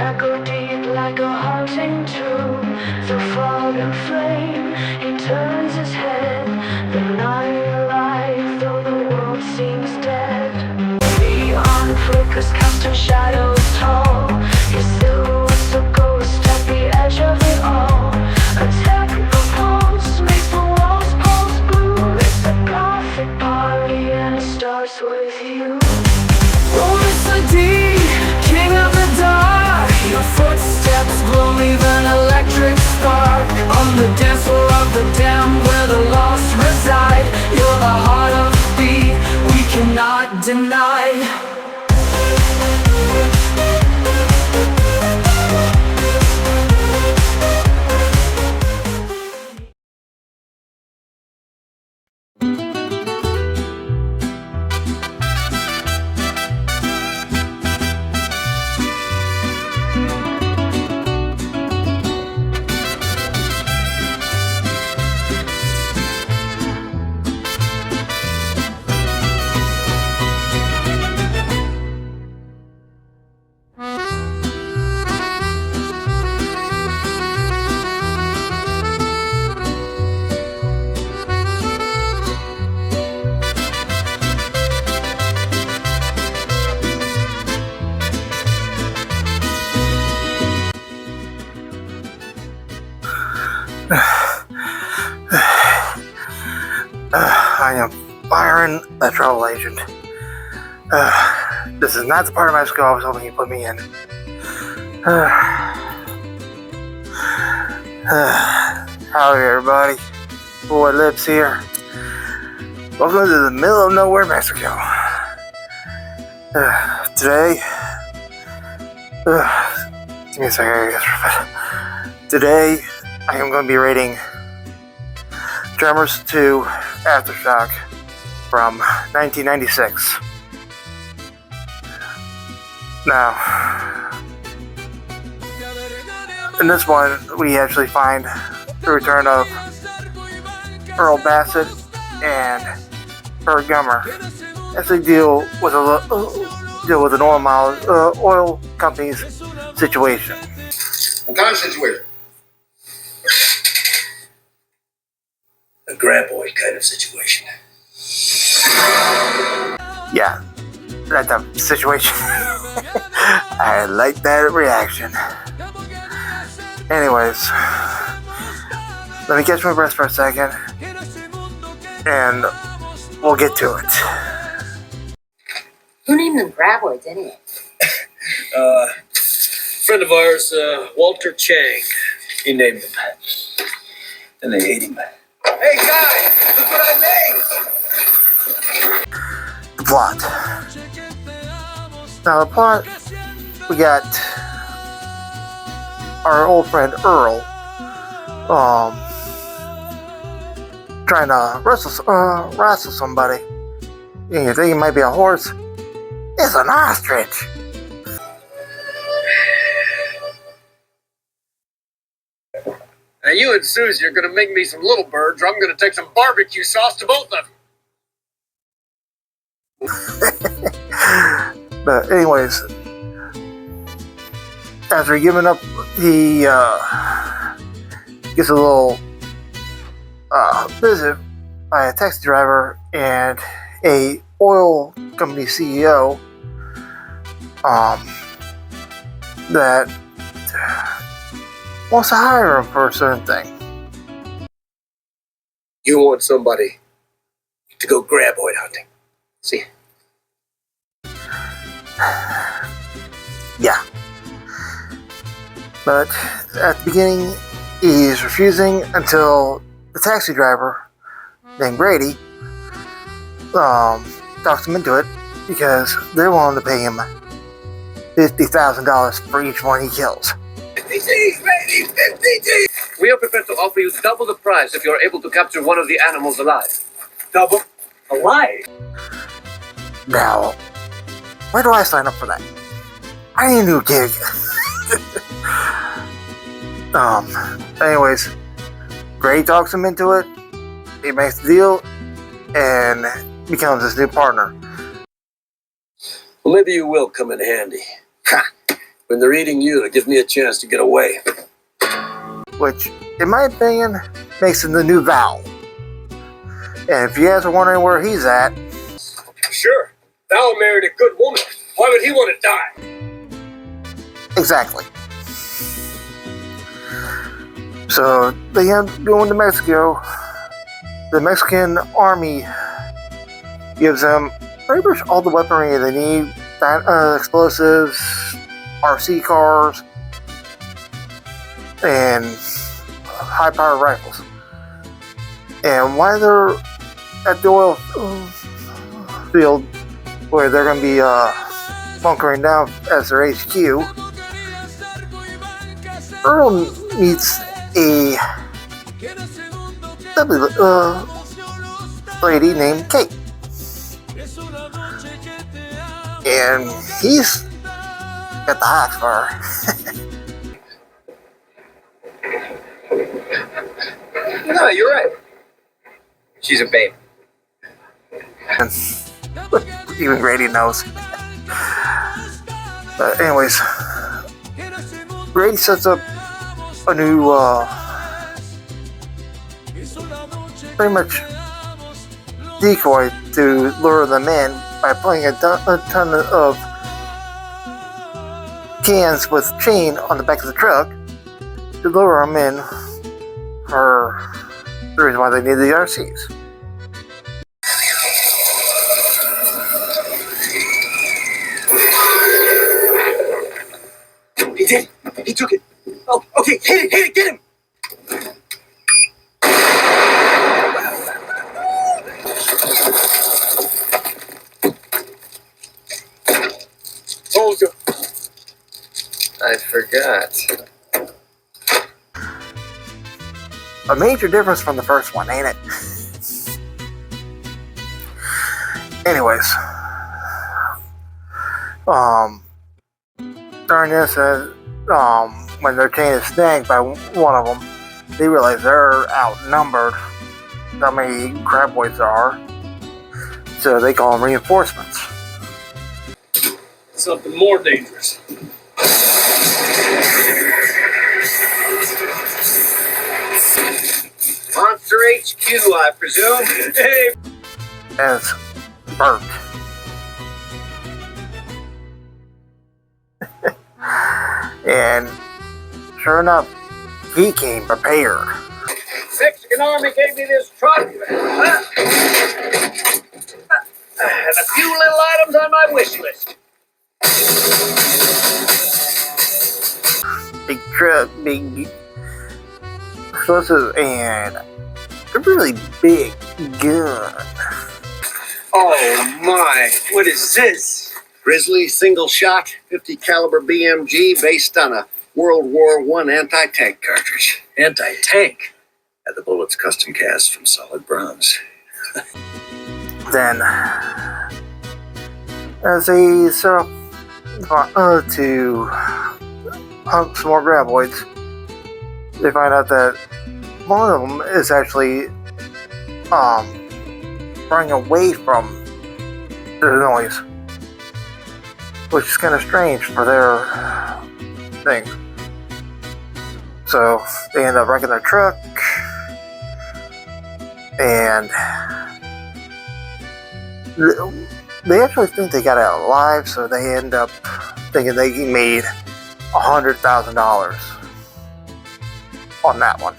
echo deep like a haunting tomb. Through fog and flame, he turns his head. The night alive, though the world seems dead. Neon flickers, casting shadows tall. His silhouette's a ghost at the edge of it all. A techno pulse makes the walls pulse blue. It's a gothic party and it starts with you. Oh, Mr. D, king of the dark. Your footsteps will leave an electric spark on the dance floor of the damned where the lost reside. You're the heart of the beat, we cannot deny. I am Byron, the travel agent. This is not the part of my school I was hoping you'd put me in. Howdy, everybody. Boy lives here. Welcome to the middle of nowhere, Mexico. Today, give me a second. Today, I am going to be rating Tremors 2 Aftershock from 1996. Now, in this one, we actually find the return of Earl Bassett and Bert Gummer as they deal with an oil company's situation. What kind of situation? A graboid kind of situation. Yeah, that type of situation. I like that reaction. Anyways, let me catch my breath for a second, and we'll get to it. Who named them graboids anyway? Friend of ours, Walter Chang. He named them. And they ate him. Hey guys, look what I made! The plot. Now the plot, we got our old friend Earl, trying to wrestle somebody. You think it might be a horse? It's an ostrich. Now you and Susie are gonna make me some little birds, or I'm gonna take some barbecue sauce to both of them. But anyways, after giving up, he gets a little visit by a taxi driver and a oil company CEO that wants to hire him for a certain thing. You want somebody to go graboid hunting. See? Yeah. But at the beginning, he's refusing until the taxi driver, named Grady, talks him into it because they're willing to pay him $50,000 for each one he kills. 50 G's, baby! 50 G's! We are prepared to offer you double the price if you're able to capture one of the animals alive. Double? Alive? Now, why do I sign up for that? I need a new gig. Anyways, Gray talks him into it. He makes the deal and becomes his new partner. Well, maybe you will come in handy. When they're eating you, it gives me a chance to get away. Which, in my opinion, makes him the new Val. And if you guys are wondering where he's at, Sure. Val married a good woman. Why would he want to die? exactly. So they end up going to Mexico. The Mexican army gives them pretty much all the weaponry they need: explosives, RC cars, and high-powered rifles. And while they're at the oil field, where they're going to be bunkering down as their HQ, Earl meets a lady named Kate. And he's got the hots for her. No, you're right. She's a babe. And even Grady knows. But anyways, Grady sets up a new, pretty much decoy to lure them in by putting a ton of cans with chain on the back of the truck to lure them in for the reason why they need the RCs. He did. He took it. Oh, okay. Hit it, get him. Told you. I forgot. A major difference from the first one, ain't it? Anyways, during this, when their chain is snagged by one of them, they realize they're outnumbered. How many graboids there are, so they call them reinforcements. Something more dangerous. Monster HQ, I presume. Hey. As Bert. And sure enough, he came prepared. Mexican army gave me this truck. And a few little items on my wish list. Big truck, big explosives, and a really big gun. Oh my, what is this? Grizzly single shot 50 caliber BMG based on a World War I anti-tank cartridge. Anti-tank. Had the bullets custom cast from solid bronze. Then, as they set up to hunt some more graboids, they find out that one of them is actually running away from the noise, which is kind of strange for their thing. So they end up wrecking their truck, and they actually think they got out alive, so they end up thinking they made $100,000 on that one.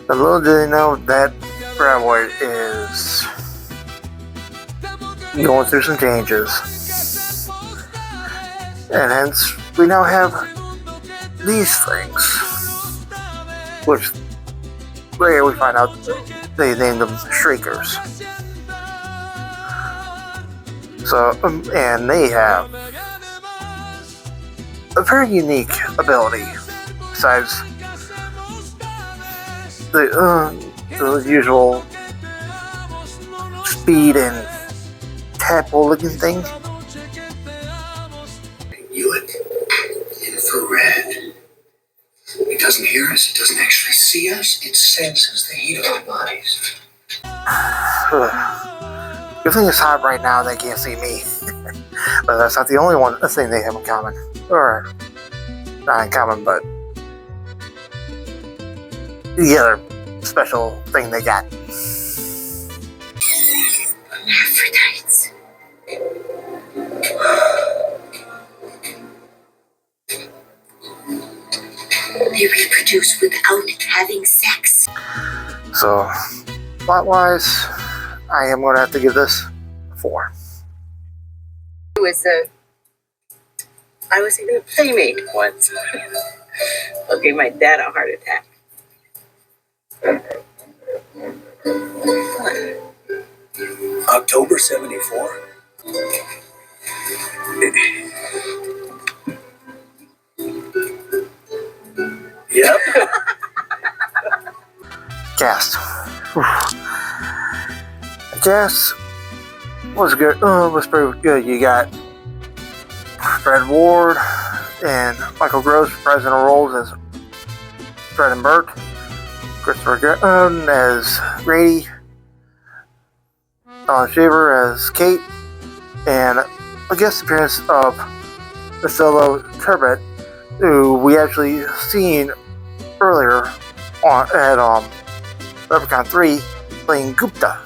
But little do they know that graboid is going through some changes, and hence we now have these things, which later we find out they named them Shriekers. So, and they have a very unique ability, besides the usual speed and tadpole looking thing. Buick, infrared. It doesn't hear us, it doesn't actually see us, it senses the heat of our bodies. Good thing it's hot right now, they can't see me. But that's not the only thing they have in common. Or, not in common, but the other special thing they got. Hermaphrodites. They reproduce without having sex. So, plot-wise, I am going to have to give this a 4. I was in a playmate once. Okay, my dad a heart attack. October 74. Yep. Cast. The cast was good. Was pretty good. You got Fred Ward and Michael Gross reprising the roles as Fred and Bert. Christopher Gunn as Grady. Shaver as Kate. And a guest appearance of Marcelo Turbot, who we actually seen earlier on at Leprechaun 3 playing Gupta.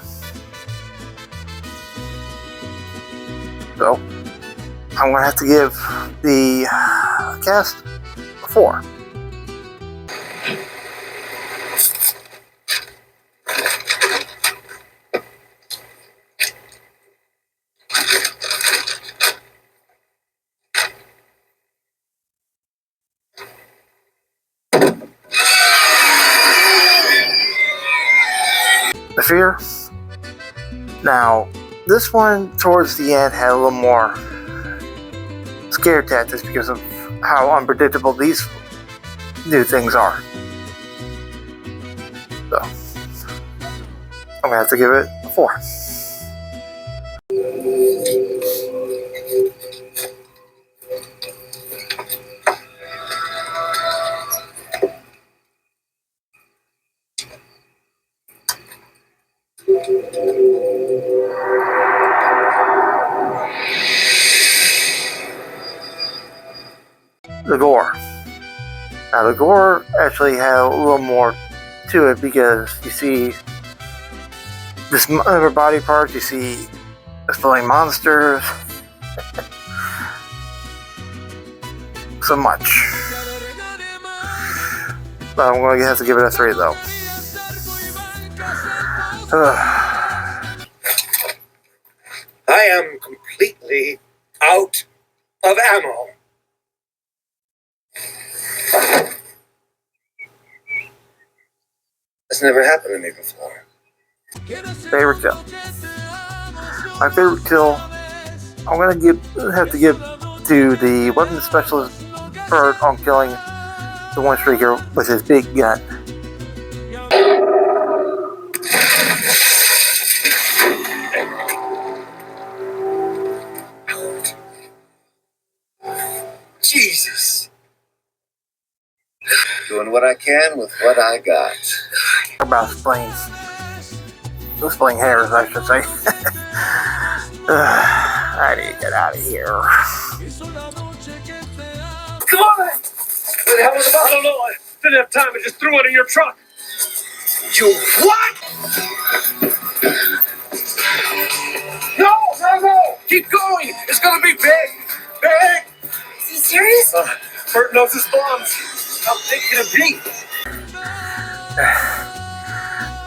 So I'm gonna have to give the cast a 4. The Fear. Now, this one towards the end had a little more scare tactics because of how unpredictable these new things are. So, I'm gonna have to give it a 4. The gore. Now the gore actually had a little more to it because you see this other body parts, you see exploding monsters, so much. But I'm going to have to give it a 3 though. I am completely out of ammo. This never happened to me before. Favorite kill. My favorite kill, I'm going to have to give to the weapons specialist Bert on killing the one streaker with his big gun. Jesus. Doing what I can with what I got. About splitting hairs, I should say. I need to get out of here. Come on! What the hell was it? I don't know. I didn't have time. I just threw it in your truck. You what? No! Keep going! It's gonna be big! Big! Is he serious? Bert knows his bombs. How big can it be?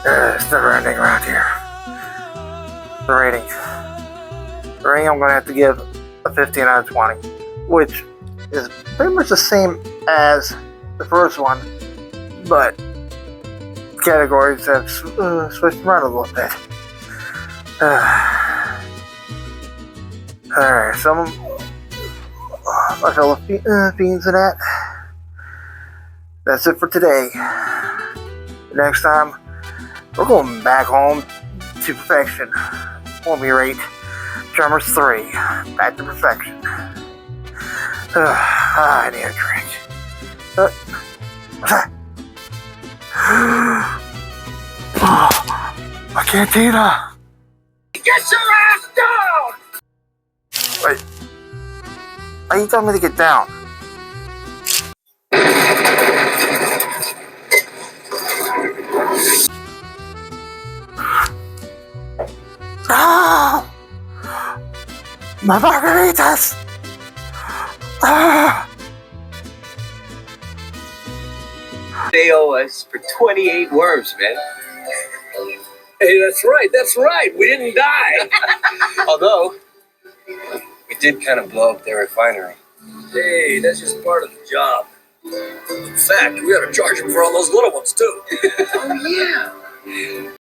It's never ending around here. The rating. The rating I'm going to have to give a 15 out of 20, which is pretty much the same as the first one, but categories have switched around a little bit. Alright, some my fellow fiends and that. That's it for today. Next time, we're going back home to perfection when we rate Tremors 3, Back to Perfection. I need a drink. A cantina! Get your ass down! Wait. Are you telling me to get down? Ah! My margaritas! Ah! They owe us for 28 worms, man. Hey, that's right. We didn't die. Although, we did kind of blow up their refinery. Hey, that's just part of the job. In fact, we ought to charge them for all those little ones, too. Oh, yeah.